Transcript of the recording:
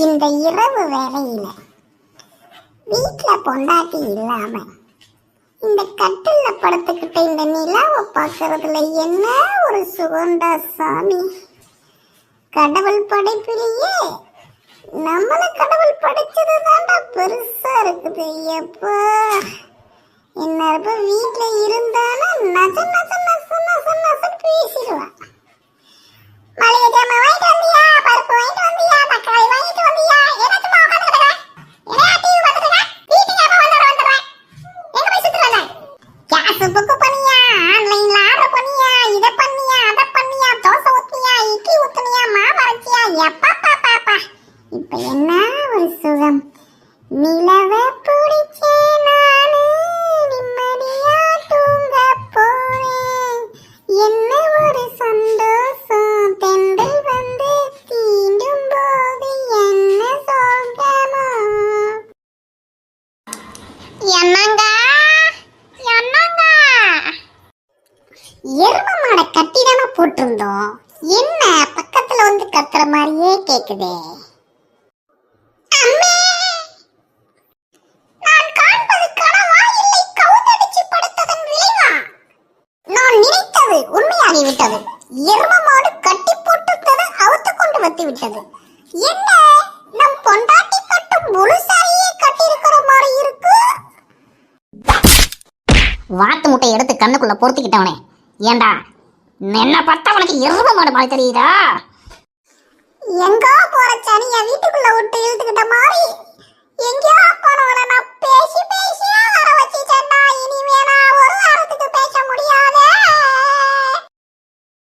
இந்த இரவு வேளையில வீட்டுல பொண்டாட்டி இல்லாம இந்த கட்டில்ல படுத்துக்கிட்ட இந்த நிலாவை பார்க்கறதுல என்ன ஒரு சுகண்டா சாமி. கடவுள் படைப்பிலேயே நம்மள கடவுள் படைச்சது தாண்டா பெருசா இருக்குது. எப்பா என்ன வீட்டுல இருந்தானா நச நச நச நச நச பேசிடுவான். மளிகை ஜாமான் வாங்கிட்டு வந்தியா, பருப்பு வாங்கிட்டு வந்தியா, தக்காளி வாங்கிட்டு வந்தியா, எனக்கு உட்காந்துக்கிறேன் டிவி பார்த்துக்கிறேன், வீட்டுக்கு எப்ப வந்துடுறேன், எங்க போய் சுத்தி வந்தேன், கேஸ் புக் பண்ணியா, ஆன்லைன்ல ஆர்டர் பண்ணியா, இதை பண்ணியா, அதை பண்ணியா, தோசை ஊத்தியா, இட்லி ஊத்துனியா, மாவு அரைச்சியா, எப்பா பாப்பா இப்ப என்ன ஒரு சுகம். நிலவை பிடிச்சே நானு நிம்மதியா தூங்க போறேன். என்ன ஒரு சந்தோஷம், தென்றல் வந்து தீண்டும் போது என்ன சோகமோ. என்னங்க என்னங்க, எரும மாடை கட்டிதானே போட்டிருந்தோம், என்ன பக்கத்துல வந்து கத்துற மாதிரியே கேக்குதே. விட்டது எரும மாடு கட்டி போட்டுட்டது அவுத்து கொண்டு வந்து விட்டது. என்ன நம் பொண்டாட்டி கட்டும் முழு சாரியே கட்டி இருக்கிற மாதிரி இருக்கு. வாத்து முட்டை எடுத்து கண்ணுக்குள்ள பொறுத்திக்கிட்டவனே, ஏண்டா என்ன பார்த்தா உனக்கு எரும மாடு மாதிரி தெரியுதா? எங்கோ போற சனிய வீட்டுக்குள்ள விட்டு இழுத்துக்கிட்ட மாதிரி எங்கேயோ போனவன நான் பேசி பேசியா வர வச்சுட்டேன்டா. இனிமே நான் ஒரு வாரத்துக்கு பேச முடியாதே.